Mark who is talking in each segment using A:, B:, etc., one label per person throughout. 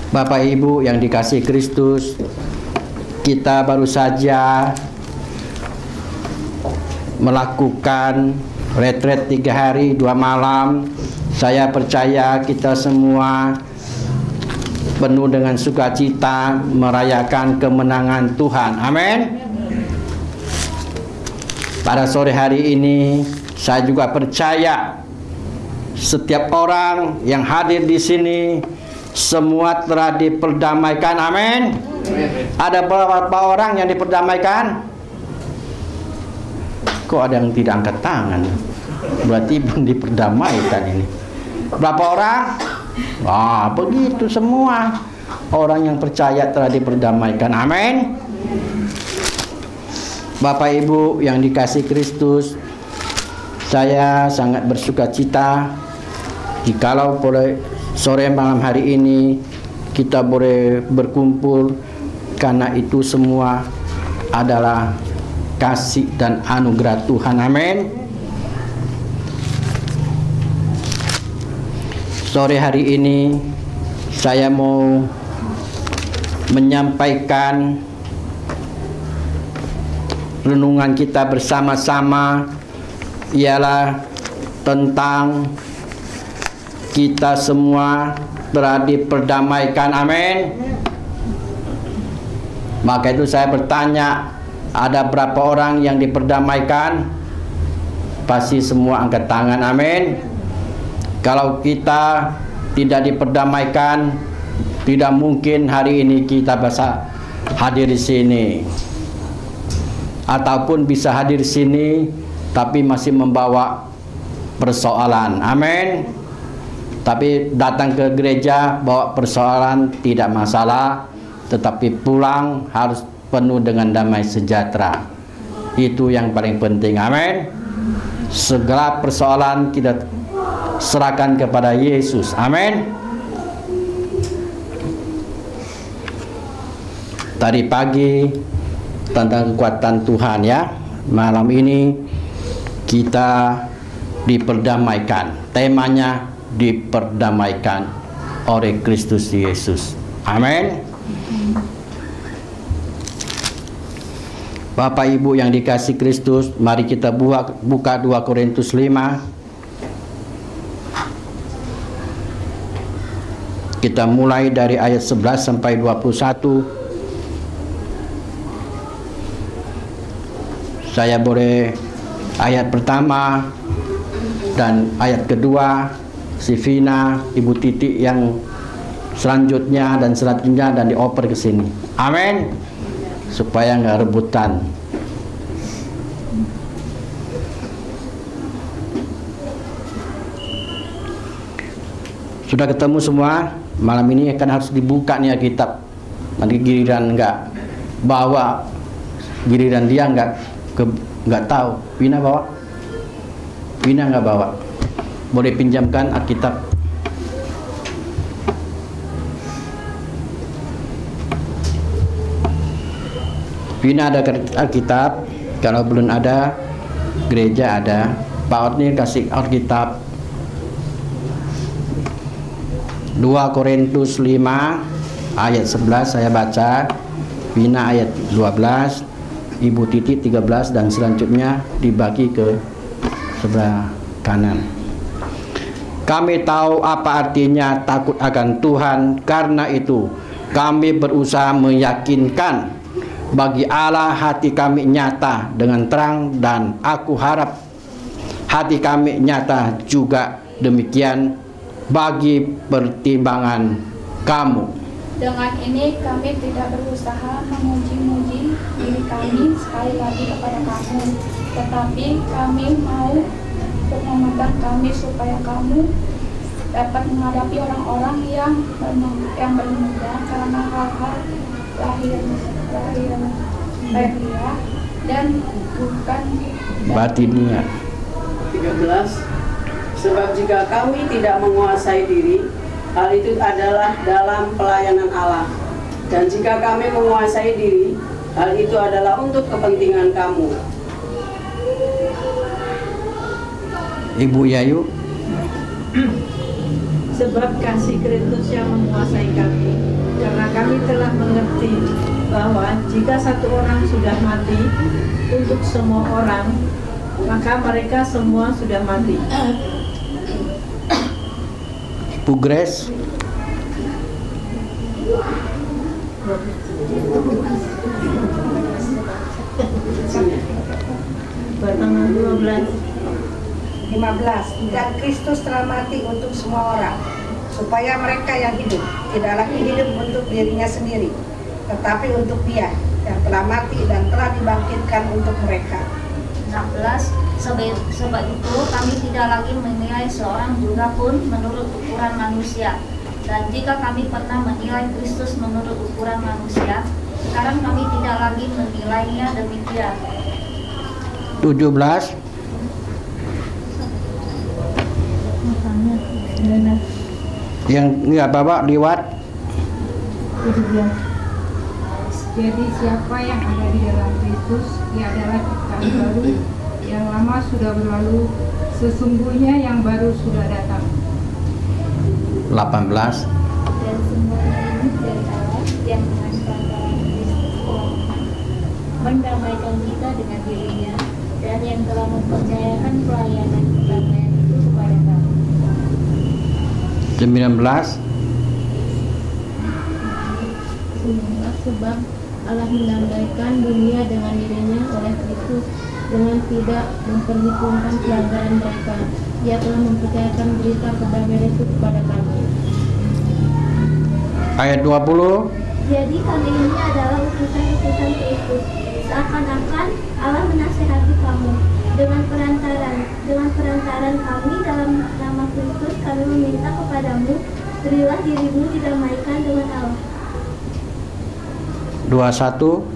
A: Bapak Ibu yang dikasihi Kristus, kita baru saja melakukan retret 3 hari 2 malam. Saya percaya kita semua penuh dengan sukacita merayakan kemenangan Tuhan. Amin. Pada sore hari ini saya juga percaya setiap orang yang hadir di sini semua telah diperdamaikan. Amin. Ada beberapa orang yang diperdamaikan? Kok ada yang tidak angkat tangan? Berarti belum diperdamaikan ini. Berapa orang? Wah, begitu semua. Orang yang percaya telah diperdamaikan. Amin. Bapak Ibu yang dikasihi Kristus, saya sangat bersukacita jikalau boleh sore malam hari ini kita boleh berkumpul, karena itu semua adalah kasih dan anugerah Tuhan. Amin. Sore hari ini saya mau menyampaikan renungan kita bersama-sama, ialah tentang kita semua telah diperdamaikan. Amin. Maka itu saya bertanya, ada berapa orang yang diperdamaikan? Pasti semua angkat tangan. Amin. Kalau kita tidak diperdamaikan, tidak mungkin hari ini kita bisa hadir di sini. Ataupun bisa hadir di sini tapi masih membawa persoalan. Amin. Tapi datang ke gereja bawa persoalan tidak masalah, tetapi pulang harus penuh dengan damai sejahtera. Itu yang paling penting. Amin. Segala persoalan kita serahkan kepada Yesus. Amin. Tadi pagi tentang kekuatan Tuhan, ya. Malam ini kita diperdamaikan. Temanya diperdamaikan oleh Kristus Yesus. Amin. Bapak Ibu yang dikasihi Kristus, mari kita buka 2 Korintus 5. Kita mulai dari ayat 11 sampai 21. Saya boleh ayat pertama dan ayat kedua, si Vina, Ibu Titi yang selanjutnya dan selanjutnya, dan dioper ke sini. Amin. Supaya nggak rebutan. Sudah ketemu semua? Malam ini kan harus dibuka nih kitab. Nanti giliran nggak bawa, giliran dia nggak tahu. Vina bawa? Vina nggak bawa. Boleh pinjamkan Alkitab. Vina ada Alkitab. Kalau belum ada, gereja ada. Pak Otni kasih Alkitab. 2 Korintus 5 ayat 11 saya baca. Vina ayat 12, Ibu Titi 13, dan selanjutnya dibagi ke sebelah kanan. Kami tahu apa artinya takut akan Tuhan, karena itu kami berusaha meyakinkan bagi Allah hati kami nyata dengan terang, dan aku harap hati kami nyata juga demikian bagi pertimbangan kamu.
B: Dengan ini kami tidak berusaha memuji-muji diri kami sekali lagi kepada kamu, tetapi kami mau untuk memandang kami supaya kamu dapat menghadapi orang-orang yang berbeda karena hal-hal lahir dan bukan
A: batinnya.
C: 13. Sebab jika kami tidak menguasai diri, hal itu adalah dalam pelayanan Allah. Dan jika kami menguasai diri, hal itu adalah untuk kepentingan kamu.
A: Ibu Yayu.
D: Sebab kasih Kristus yang menguasai kami, mengerti bahwa jika satu orang sudah mati untuk semua orang, maka mereka semua sudah mati.
A: Bu Grace.
D: Tanggal 15.
E: Dan Kristus telah mati untuk semua orang, supaya mereka yang hidup tidak lagi hidup untuk dirinya sendiri, tetapi untuk Dia yang telah mati dan telah dibangkitkan untuk mereka.
F: 16. Sebab itu kami tidak lagi menilai seorang juga pun menurut ukuran manusia. Dan jika kami pernah menilai Kristus menurut ukuran manusia, sekarang kami tidak lagi menilainya demikian.
A: 17. Yang enggak Bapak lewat.
G: 17. Jadi siapa yang ada di dalam Kristus, ia adalah ciptaan baru, yang lama sudah berlalu, sesungguhnya yang baru sudah datang.
A: 18.
F: Dan semuanya ini dari Allah yang dengan perantaraan Kristus mendamaikan kita dengan dirinya, dan yang telah mempercayakan pelayanan perdamaian itu kepada kami.
A: 19.
H: Sebab Allah mendamaikan dunia dengan dirinya oleh Kristus, dengan tidak memperhitungkan pelanggaran mereka. Ia telah mempercayakan berita perdamaian itu kepada kami.
A: Ayat 20.
F: Jadi kami ini adalah utusan-utusan Kristus, seakan-akan Allah menasihati kamu. Dengan perantaran kami dalam nama Kristus, kami meminta kepadamu, berilah dirimu didamaikan dengan Allah.
A: 21.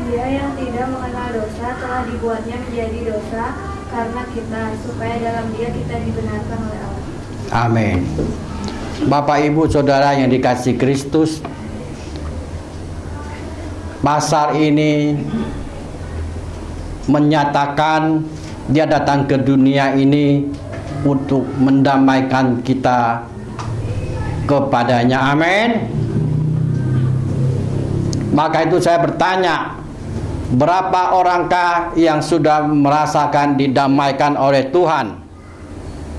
F: Dia yang tidak mengenal dosa telah dibuatnya menjadi dosa karena kita, supaya dalam Dia kita dibenarkan oleh Allah.
A: Amin. Bapak Ibu Saudara yang dikasihi Kristus, pasal ini menyatakan Dia datang ke dunia ini untuk mendamaikan kita kepadanya. Amin. Maka itu saya bertanya, berapa orangkah yang sudah merasakan didamaikan oleh Tuhan?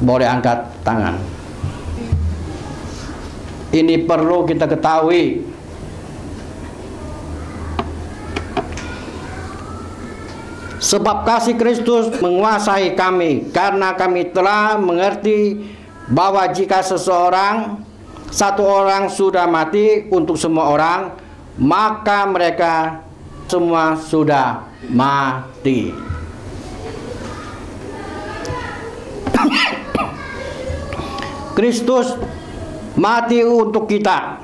A: Boleh angkat tangan. Ini perlu kita ketahui. Sebab kasih Kristus menguasai kami, karena kami telah mengerti bahwa jika satu orang sudah mati untuk semua orang, maka mereka semua sudah mati. Kristus mati untuk kita.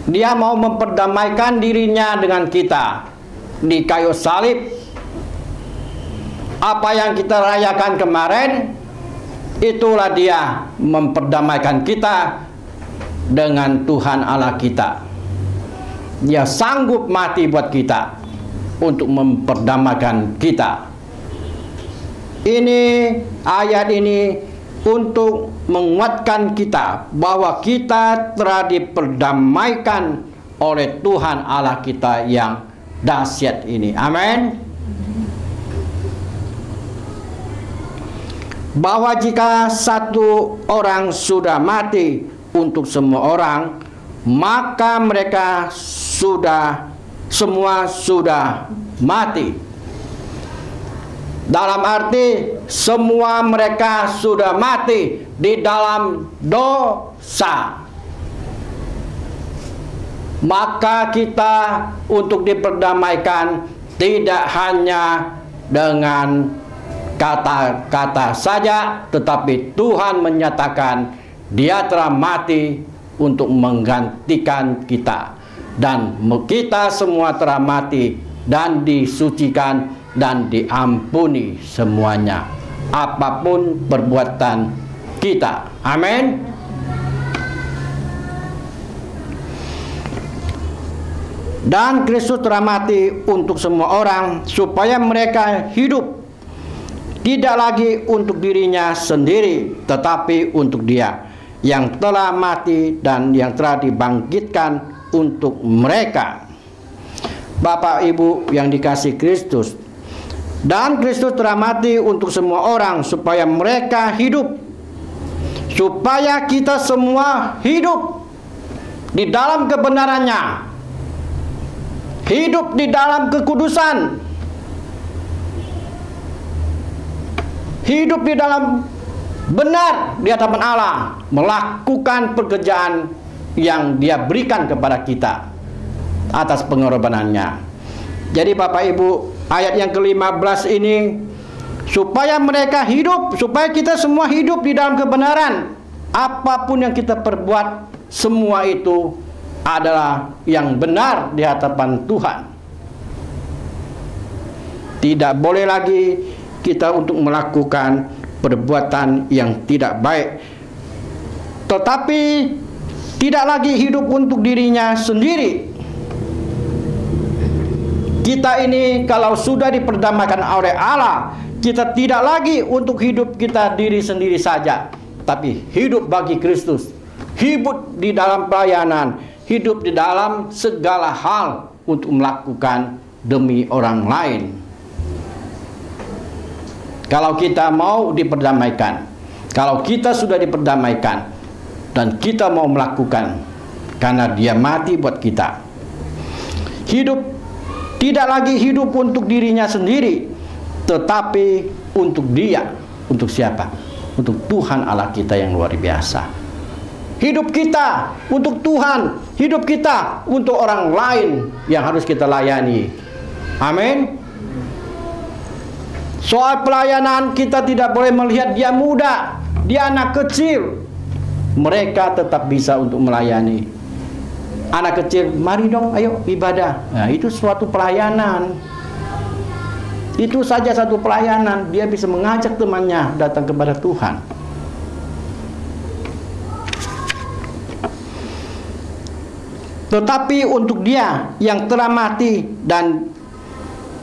A: Dia mau memperdamaikan dirinya dengan kita di kayu salib. Apa yang kita rayakan kemarin, itulah Dia memperdamaikan kita dengan Tuhan Allah kita. Dia sanggup mati buat kita untuk memperdamaikan kita. Ini ayat ini untuk menguatkan kita bahwa kita telah diperdamaikan oleh Tuhan Allah kita yang dahsyat ini. Amin. Bahwa jika satu orang sudah mati untuk semua orang, maka mereka semua sudah mati. Dalam arti semua mereka sudah mati di dalam dosa. Maka kita untuk diperdamaikan tidak hanya dengan kata-kata saja, tetapi Tuhan menyatakan Dia telah mati untuk menggantikan kita, dan kita semua telah mati dan disucikan dan diampuni semuanya, apapun perbuatan kita. Amin. Dan Kristus telah mati untuk semua orang, supaya mereka hidup tidak lagi untuk dirinya sendiri, tetapi untuk Dia yang telah mati dan yang telah dibangkitkan untuk mereka. Bapak Ibu yang dikasihi Kristus, dan Kristus telah mati untuk semua orang supaya mereka hidup, supaya kita semua hidup di dalam kebenarannya, hidup di dalam kekudusan, hidup di dalam benar di hadapan Allah, melakukan pekerjaan yang Dia berikan kepada kita atas pengorbanannya. Jadi Bapak Ibu, ayat yang ke-15 ini, supaya mereka hidup, supaya kita semua hidup di dalam kebenaran. Apapun yang kita perbuat, semua itu adalah yang benar di hadapan Tuhan. Tidak boleh lagi kita untuk melakukan perbuatan yang tidak baik, tetapi tidak lagi hidup untuk dirinya sendiri. Kita ini kalau sudah diperdamaikan oleh Allah, kita tidak lagi untuk hidup kita diri sendiri saja, tapi hidup bagi Kristus, hidup di dalam pelayanan, hidup di dalam segala hal untuk melakukan demi orang lain. Kalau kita mau diperdamaikan, kalau kita sudah diperdamaikan dan kita mau melakukan karena Dia mati buat kita, hidup tidak lagi hidup untuk dirinya sendiri, tetapi untuk Dia. Untuk siapa? Untuk Tuhan Allah kita yang luar biasa. Hidup kita untuk Tuhan, hidup kita untuk orang lain yang harus kita layani. Amin. Soal pelayanan, kita tidak boleh melihat dia muda, dia anak kecil. Mereka tetap bisa untuk melayani. Anak kecil, mari dong, ayo ibadah. Nah, itu suatu pelayanan. Itu saja satu pelayanan. Dia bisa mengajak temannya datang kepada Tuhan. Tetapi untuk dia yang telah mati dan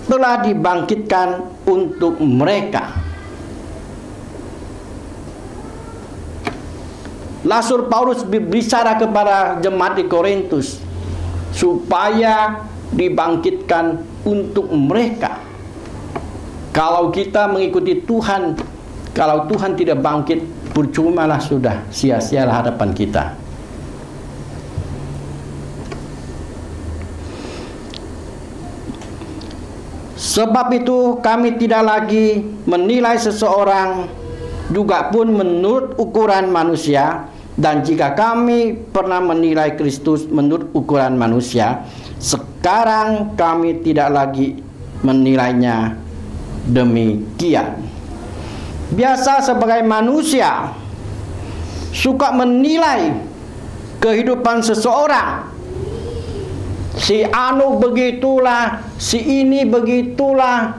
A: telah dibangkitkan untuk mereka. Rasul Paulus berbicara kepada jemaat di Korintus supaya dibangkitkan untuk mereka. Kalau kita mengikuti Tuhan, kalau Tuhan tidak bangkit, percumalah sudah, sia-sialah hadapan kita. Sebab itu kami tidak lagi menilai seseorang juga pun menurut ukuran manusia, dan jika kami pernah menilai Kristus menurut ukuran manusia, sekarang kami tidak lagi menilainya demikian. Biasa sebagai manusia suka menilai kehidupan seseorang. Si anu begitulah, si ini begitulah.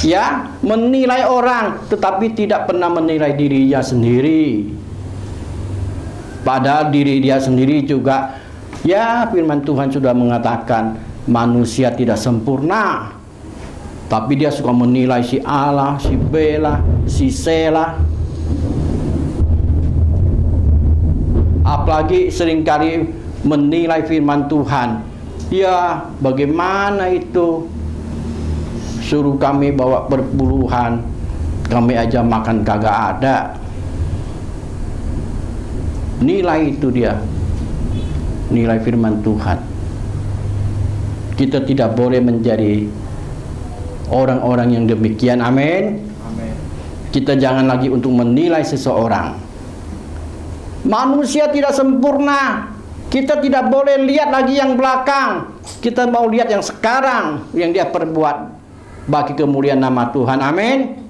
A: Ya, menilai orang tetapi tidak pernah menilai dirinya sendiri. Padahal diri dia sendiri juga, ya, firman Tuhan sudah mengatakan manusia tidak sempurna. Tapi dia suka menilai si A lah, si B lah, si C lah. Apalagi seringkali menilai firman Tuhan. Ya, bagaimana itu? Suruh kami bawa perpuluhan, kami aja makan kagak ada. Nilai itu dia, nilai firman Tuhan. Kita tidak boleh menjadi orang-orang yang demikian. Amin.
I: Amin.
A: Kita jangan lagi untuk menilai seseorang. Manusia tidak sempurna. Kita tidak boleh lihat lagi yang belakang. Kita mau lihat yang sekarang, yang dia perbuat bagi kemuliaan nama Tuhan. Amin.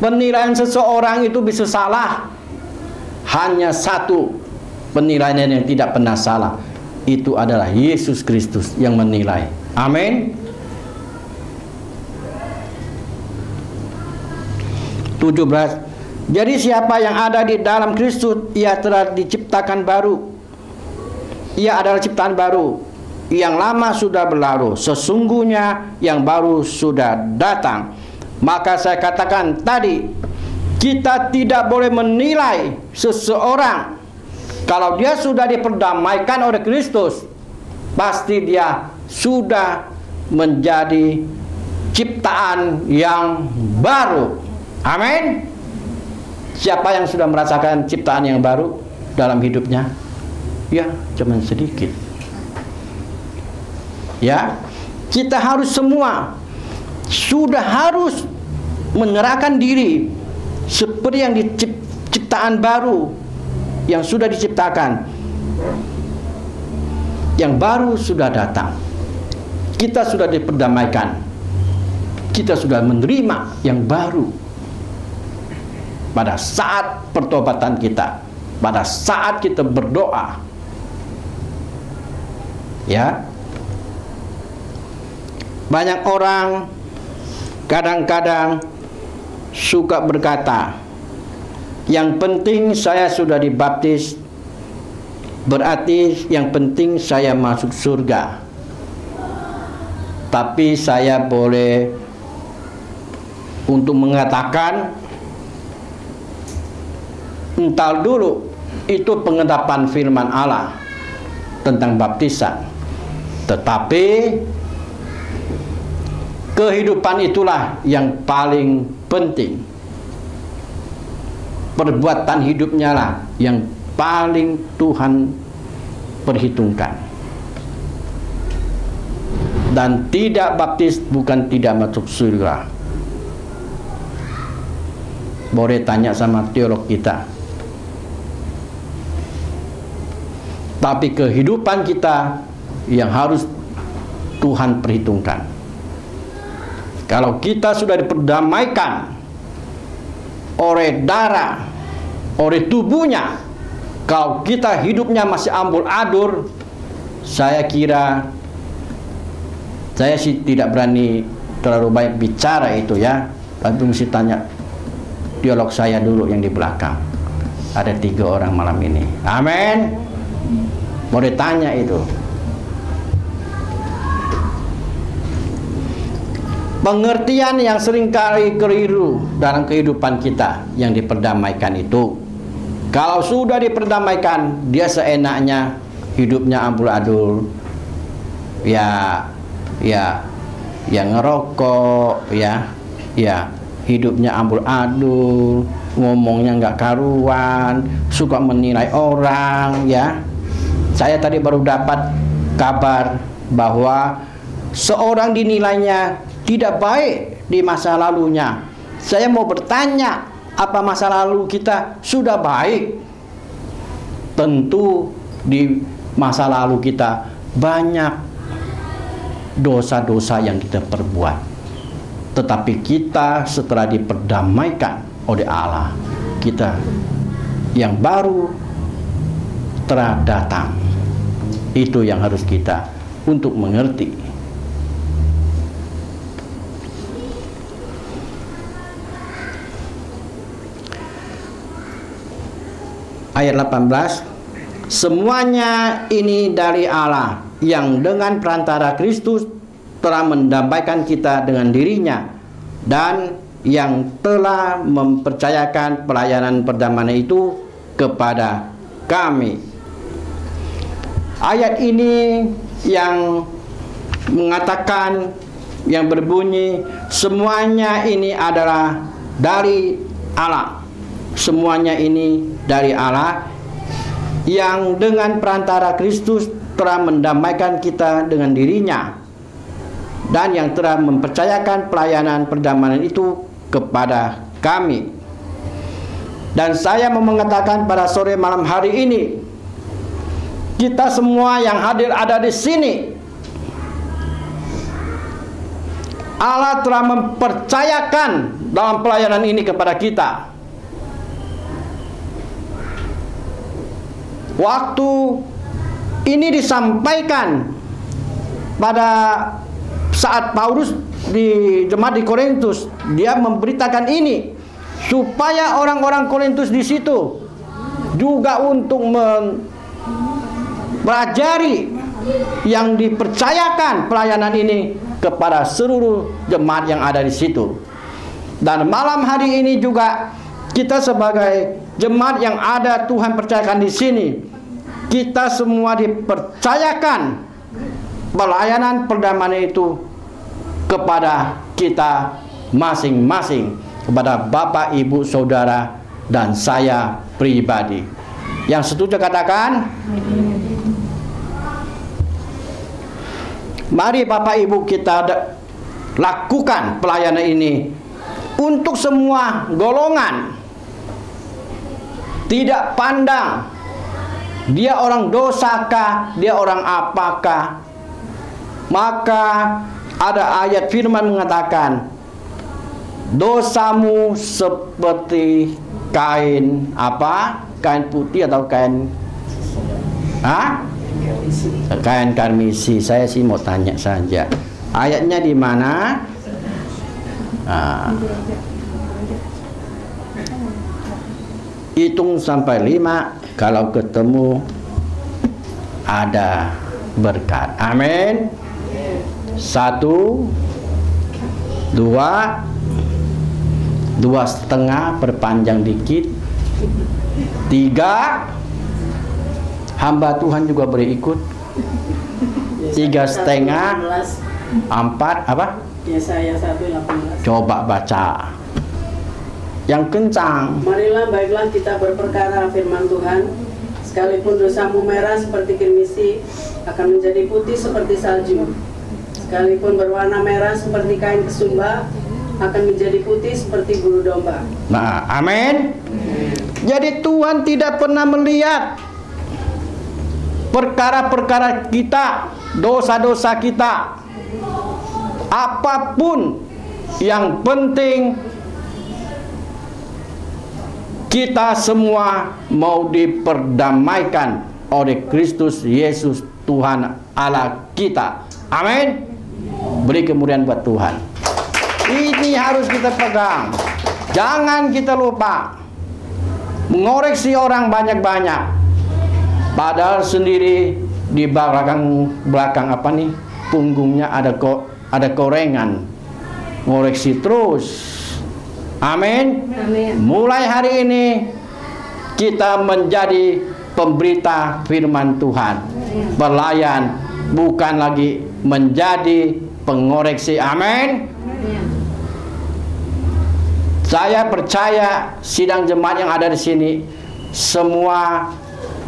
A: Penilaian seseorang itu bisa salah. Hanya satu penilaian yang tidak pernah salah, itu adalah Yesus Kristus yang menilai. Amin. 17. Jadi siapa yang ada di dalam Kristus, ia telah diciptakan baru. Ia adalah ciptaan baru. yang lama sudah berlalu, sesungguhnya yang baru sudah datang. Maka saya katakan tadi, kita tidak boleh menilai seseorang. Kalau dia sudah diperdamaikan oleh Kristus, pasti dia sudah menjadi ciptaan yang baru. Amin. Siapa yang sudah merasakan ciptaan yang baru dalam hidupnya? Ya, cuma sedikit. Ya, kita harus semua sudah harus menyerahkan diri seperti yang ciptaan baru yang sudah diciptakan. Yang baru sudah datang. Kita sudah diperdamaikan. Kita sudah menerima yang baru. Pada saat pertobatan kita, pada saat kita berdoa. Ya. Banyak orang kadang-kadang suka berkata, yang penting saya sudah dibaptis, berarti yang penting saya masuk surga. Tapi saya boleh untuk mengatakan, entar dulu, itu pengendapan firman Allah tentang baptisan. Tetapi kehidupan itulah yang paling penting. Perbuatan hidupnya lah yang paling Tuhan perhitungkan. Dan tidak baptis bukan tidak masuk surga. Boleh tanya sama teolog kita. Tapi kehidupan kita yang harus Tuhan perhitungkan. Kalau kita sudah diperdamaikan oleh darah, oleh tubuhnya, kalau kita hidupnya masih ambur-adur, saya kira, saya sih tidak berani terlalu banyak bicara itu ya. Tapi mesti tanya dialog saya dulu yang di belakang. Ada 3 orang malam ini. Amin. Boleh tanya itu. Pengertian yang seringkali keliru dalam kehidupan kita yang diperdamaikan itu, kalau sudah diperdamaikan, dia seenaknya hidupnya ambul-adul, ya ngerokok, ya hidupnya ambul-adul, ngomongnya nggak karuan, suka menilai orang, ya. Saya tadi baru dapat kabar bahwa seorang dinilainya tidak baik di masa lalunya. Saya mau bertanya, apa masa lalu kita sudah baik? Tentu di masa lalu kita banyak dosa-dosa yang kita perbuat. Tetapi kita setelah diperdamaikan oleh Allah, kita yang baru telah datang. Itu yang harus kita untuk mengerti. Ayat 18, semuanya ini dari Allah yang dengan perantara Kristus telah mendamaikan kita dengan dirinya dan yang telah mempercayakan pelayanan perdamaian itu kepada kami. Ayat ini yang mengatakan, yang berbunyi, semuanya ini adalah dari Allah. Semuanya ini dari Allah yang dengan perantara Kristus telah mendamaikan kita dengan dirinya dan yang telah mempercayakan pelayanan perdamaian itu kepada kami. Dan saya mau mengatakan pada sore malam hari ini, kita semua yang hadir ada di sini, Allah telah mempercayakan dalam pelayanan ini kepada kita. Waktu ini disampaikan pada saat Paulus di jemaat di Korintus, dia memberitakan ini supaya orang-orang Korintus di situ juga untuk mempelajari yang dipercayakan pelayanan ini kepada seluruh jemaat yang ada di situ. Dan malam hari ini juga kita sebagai jemaat yang ada Tuhan percayakan di sini, kita semua dipercayakan pelayanan perdamaian itu kepada kita masing-masing, kepada Bapak, Ibu, Saudara, dan saya pribadi. Yang setuju katakan. Mari Bapak Ibu kita lakukan pelayanan ini untuk semua golongan. Tidak pandang dia orang dosakah, dia orang apakah. Maka ada ayat firman mengatakan, dosamu seperti kain apa? Kain putih atau kain kain karmisi. Saya sih mau tanya saja. Ayatnya di mana? Hitung sampai 5. Kalau ketemu ada berkat. Amin. 1, 2, 2,5, perpanjang dikit. 3, hamba Tuhan juga boleh ikut. 3,5, 4, apa?
C: Yesaya 1:18.
A: Coba baca yang kencang.
C: Marilah baiklah kita berperkara firman Tuhan. Sekalipun dosamu merah seperti kirmisi, akan menjadi putih seperti salju. Sekalipun berwarna merah seperti kain kesumba, akan menjadi putih seperti bulu domba.
A: Nah, amin. Jadi Tuhan tidak pernah melihat perkara-perkara kita, dosa-dosa kita. Apapun yang penting, kita semua mau diperdamaikan oleh Kristus Yesus Tuhan Allah kita. Amin. Beri kemuliaan buat Tuhan. Ini harus kita pegang. Jangan kita lupa mengoreksi orang banyak-banyak, padahal sendiri di belakang apa nih, punggungnya ada korengan. Ngoreksi terus. Amin. Mulai hari ini kita menjadi pemberita firman Tuhan, pelayan, bukan lagi menjadi pengoreksi. Amin. Saya percaya sidang jemaat yang ada di sini semua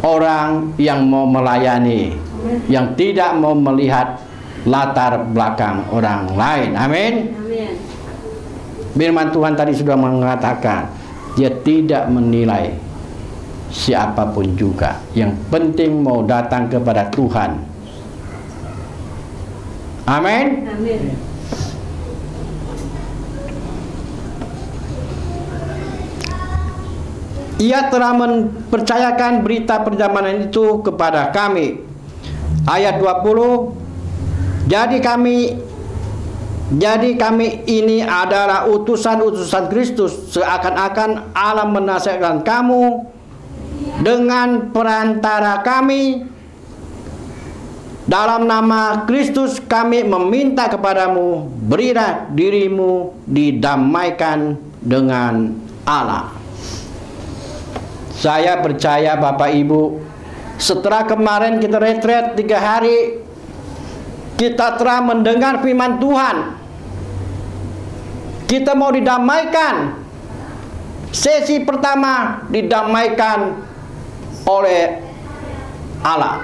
A: orang yang mau melayani, yang tidak mau melihat latar belakang orang lain. Amin. Firman Tuhan tadi sudah mengatakan, dia tidak menilai siapapun juga. Yang penting mau datang kepada Tuhan. Amin. Ia telah mempercayakan berita perdamaian itu kepada kami. Ayat 20. Jadi kami ini adalah utusan-utusan Kristus, seakan-akan Allah menasihatkan kamu dengan perantara kami. Dalam nama Kristus kami meminta kepadamu, berilah dirimu didamaikan dengan Allah. Saya percaya Bapak Ibu, setelah kemarin kita retret 3 hari, kita telah mendengar firman Tuhan. Kita mau didamaikan. Sesi pertama didamaikan oleh Allah.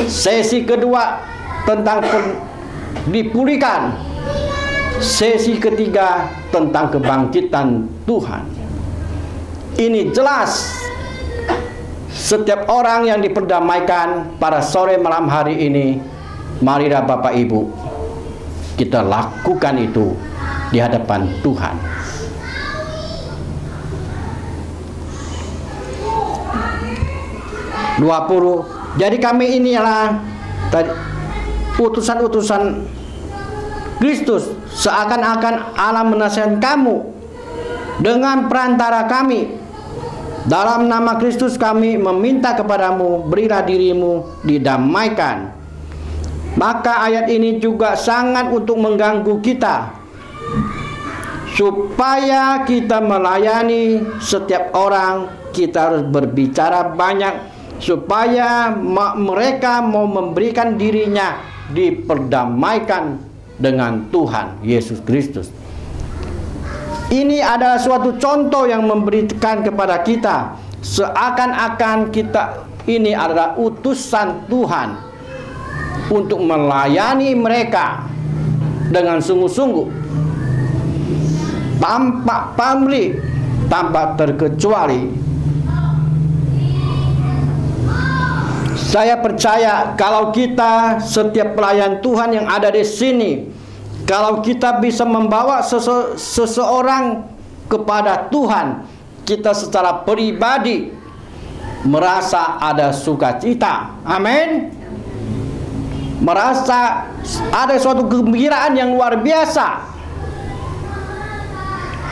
A: Sesi kedua tentang dipulihkan. Sesi ketiga tentang kebangkitan Tuhan. Ini jelas setiap orang yang diperdamaikan pada sore malam hari ini. Marilah Bapak Ibu kita lakukan itu di hadapan Tuhan. Jadi kami ini adalah utusan-utusan Kristus, seakan-akan Allah menasihatkan kamu dengan perantara kami. Dalam nama Kristus kami meminta kepadamu, berilah dirimu didamaikan Maka ayat ini juga sangat untuk mengganggu kita, supaya kita melayani setiap orang. Kita harus berbicara banyak, supaya mereka mau memberikan dirinya diperdamaikan dengan Tuhan Yesus Kristus. Ini adalah suatu contoh yang memberikan kepada kita, seakan-akan kita ini adalah utusan Tuhan untuk melayani mereka dengan sungguh-sungguh, tanpa pamrih, tanpa terkecuali. Saya percaya kalau kita, setiap pelayan Tuhan yang ada di sini, kalau kita bisa membawa seseorang kepada Tuhan, kita secara pribadi merasa ada sukacita. Amin. Merasa ada suatu kegembiraan yang luar biasa.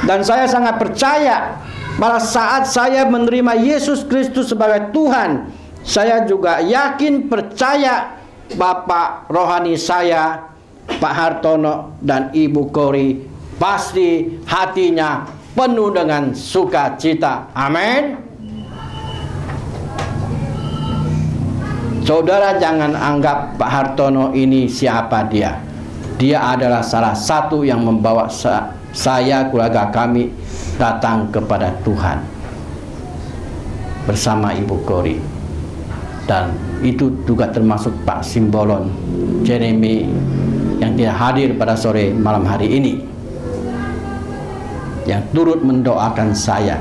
A: Dan saya sangat percaya pada saat saya menerima Yesus Kristus sebagai Tuhan, saya juga yakin percaya Bapak rohani saya, Pak Hartono dan Ibu Kori, pasti hatinya penuh dengan sukacita. Amin. Saudara, jangan anggap Pak Hartono ini siapa dia. Dia adalah salah satu yang membawa saya, keluarga kami datang kepada Tuhan bersama Ibu Kori. Dan itu juga termasuk Pak Simbolon Jeremy yang tidak hadir pada sore malam hari ini, yang turut mendoakan saya,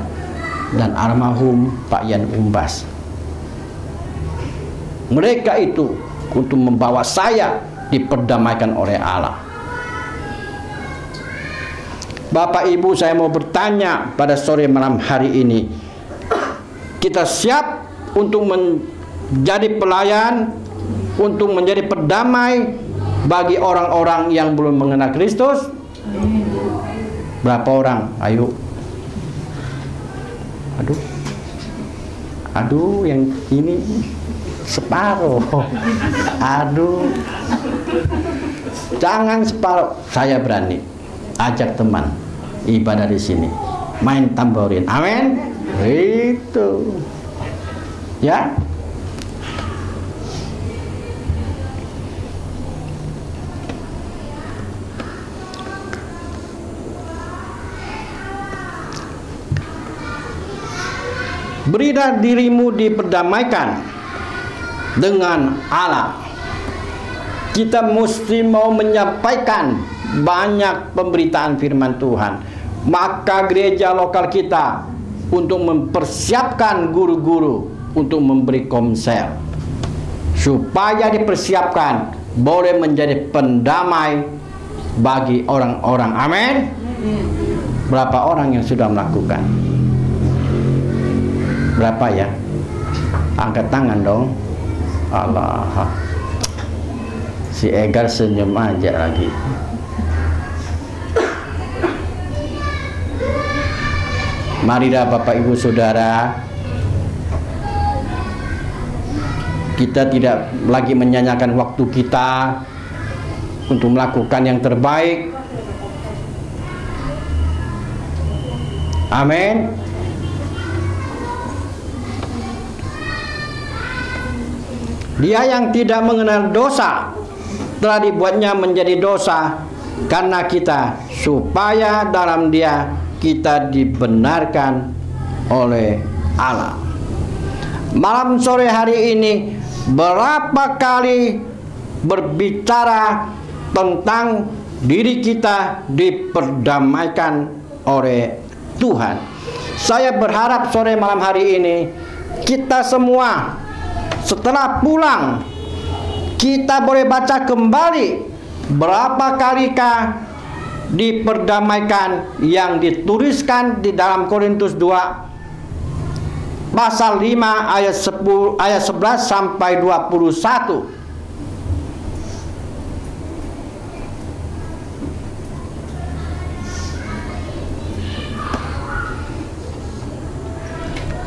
A: dan almarhum Pak Yan Umbas. Mereka itu untuk membawa saya diperdamaikan oleh Allah. Bapak Ibu, saya mau bertanya pada sore malam hari ini, kita siap untuk menjadi pelayan, untuk menjadi pendamai bagi orang-orang yang belum mengenal Kristus? Berapa orang? Ayo. Aduh, yang ini separuh. Aduh, jangan separuh. Saya berani ajak teman ibadah di sini, main tamborin. Amin. Itu ya. Berilah dirimu diperdamaikan dengan Allah. Kita mesti mau menyampaikan banyak pemberitaan firman Tuhan. Maka gereja lokal kita untuk mempersiapkan guru-guru untuk memberi komsel, supaya dipersiapkan boleh menjadi pendamai bagi orang-orang. Amin. Berapa orang yang sudah melakukan? Berapa ya? Angkat tangan dong. Allah, si Egar senyum aja lagi. Marilah Bapak Ibu Saudara, kita tidak lagi menyanyikan waktu kita untuk melakukan yang terbaik. Amin. Dia yang tidak mengenal dosa telah dibuatnya menjadi dosa karena kita, supaya dalam Dia kita dibenarkan oleh Allah. Malam sore hari ini berapa kali berbicara tentang diri kita diperdamaikan oleh Tuhan. Saya berharap sore malam hari ini kita semua setelah pulang, kita boleh baca kembali berapa kalikah diperdamaikan yang dituliskan di dalam Korintus 2 pasal 5 ayat 11 sampai 21.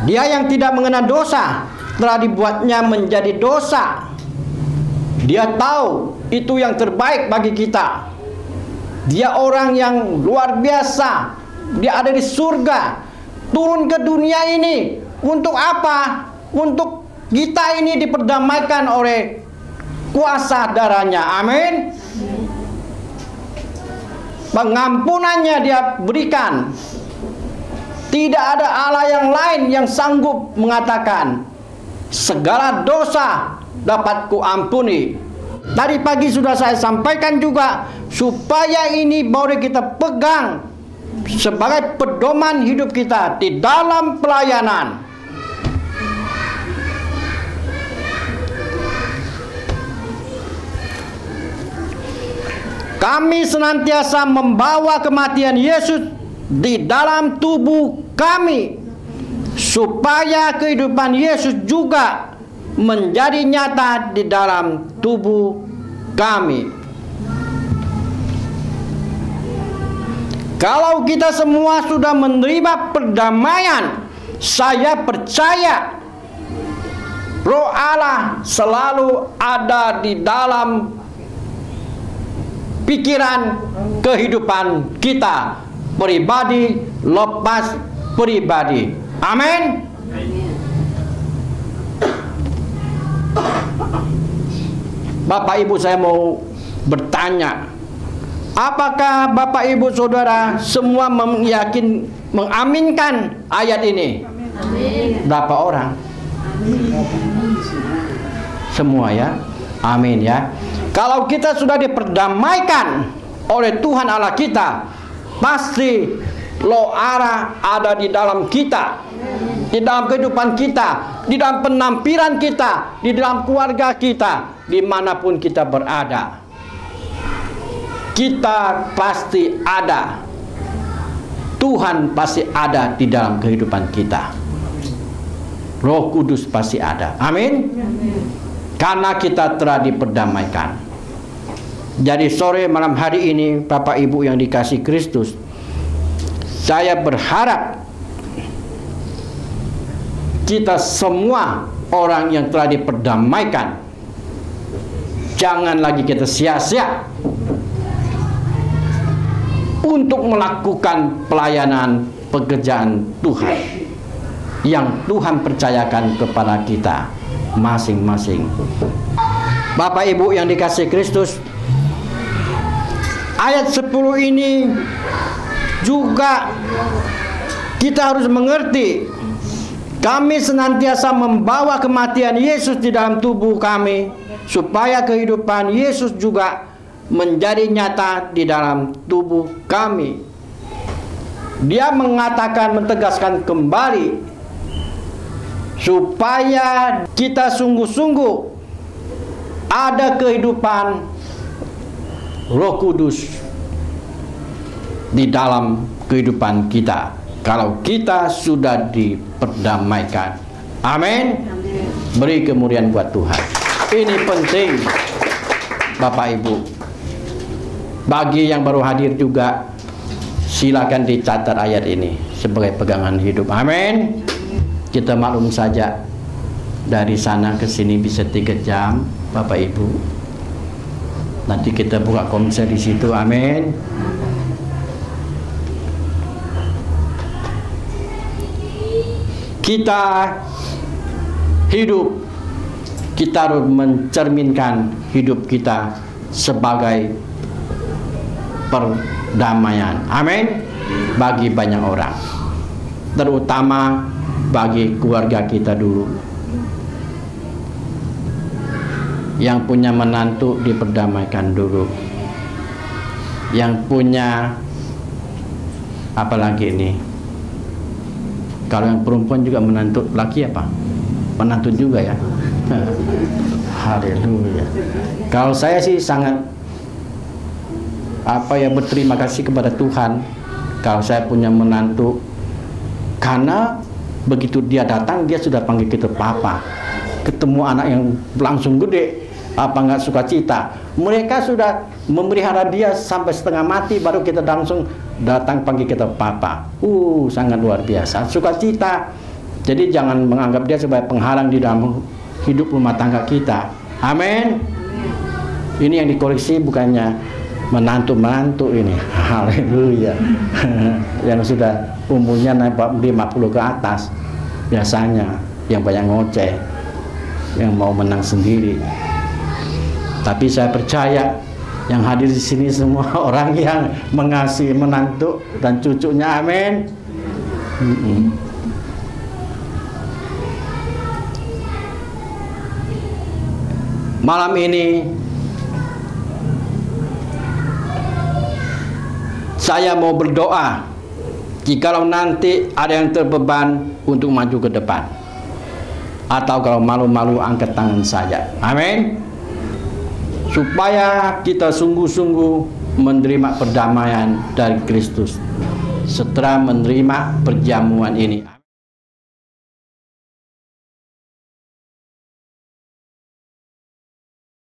A: Dia yang tidak mengenal dosa telah dibuatnya menjadi dosa. Dia tahu itu yang terbaik bagi kita. Dia orang yang luar biasa. Dia ada di surga, turun ke dunia ini. Untuk apa? Untuk kita ini diperdamaikan oleh kuasa darahnya. Amin. Pengampunannya dia berikan. Tidak ada Allah yang lain yang sanggup mengatakan segala dosa dapat kuampuni. Tadi pagi sudah saya sampaikan juga, supaya ini boleh kita pegang sebagai pedoman hidup kita di dalam pelayanan. Kami senantiasa membawa kematian Yesus di dalam tubuh kami, supaya kehidupan Yesus juga menjadi nyata di dalam tubuh kami. Kalau kita semua sudah menerima perdamaian, saya percaya Roh Allah selalu ada di dalam pikiran kehidupan kita, pribadi lepas pribadi. Amin. Bapak Ibu, saya mau bertanya, apakah Bapak Ibu Saudara semua mengaminkan ayat ini? Amin. Berapa orang? Amin. Semua ya? Amin ya. Kalau kita sudah diperdamaikan oleh Tuhan Allah kita, pasti Roh Allah ada di dalam kita, di dalam kehidupan kita, di dalam penampilan kita, di dalam keluarga kita, dimanapun kita berada. Kita pasti ada. Tuhan pasti ada di dalam kehidupan kita. Roh Kudus pasti ada. Amin. Karena kita telah diperdamaikan. Jadi sore malam hari ini, Bapak Ibu yang dikasihi Kristus, saya berharap kita semua orang yang telah diperdamaikan, jangan lagi kita sia-sia untuk melakukan pelayanan pekerjaan Tuhan yang Tuhan percayakan kepada kita masing-masing. Bapak Ibu yang dikasihi Kristus, ayat 10 ini juga kita harus mengerti. Kami senantiasa membawa kematian Yesus di dalam tubuh kami, supaya kehidupan Yesus juga menjadi nyata di dalam tubuh kami. Dia mengatakan, menegaskan kembali, supaya kita sungguh-sungguh ada kehidupan Roh Kudus di dalam kehidupan kita. Kalau kita sudah diperdamaikan. Amin. Beri kemuliaan buat Tuhan. Ini penting, Bapak Ibu. Bagi yang baru hadir juga, silakan dicatat ayat ini sebagai pegangan hidup. Amin. Kita maklum saja, dari sana ke sini bisa 3 jam, Bapak Ibu. Nanti kita buka konser di situ. Amin. Kita hidup, kita harus mencerminkan hidup kita sebagai perdamaian. Amin. Bagi banyak orang, terutama bagi keluarga kita dulu. Yang punya menantu diperdamaikan dulu. Yang punya apalagi ini, kalau yang perempuan juga menantu laki apa? Menantu juga ya. Haleluya. Kalau saya sih sangat berterima kasih kepada Tuhan kalau saya punya menantu, karena begitu dia datang dia sudah panggil kita papa. Ketemu anak yang langsung gede, nggak suka cita, mereka sudah memelihara dia sampai setengah mati, baru kita langsung datang panggil kita papa. Sangat luar biasa, sukacita. Jadi jangan menganggap dia sebagai penghalang di dalam hidup rumah tangga kita. Amin. Ini yang dikoreksi bukannya menantu-menantu ini. Haleluya. Yang sudah umurnya naik 50 ke atas. Biasanya yang banyak ngoceh, yang mau menang sendiri. Tapi saya percaya yang hadir di sini semua orang yang mengasihi menantu dan cucunya. Amin. Malam ini saya mau berdoa, jikalau nanti ada yang terbeban untuk maju ke depan, atau kalau malu-malu angkat tangan saja. Amin. Supaya kita sungguh-sungguh menerima perdamaian dari Kristus setelah menerima perjamuan ini.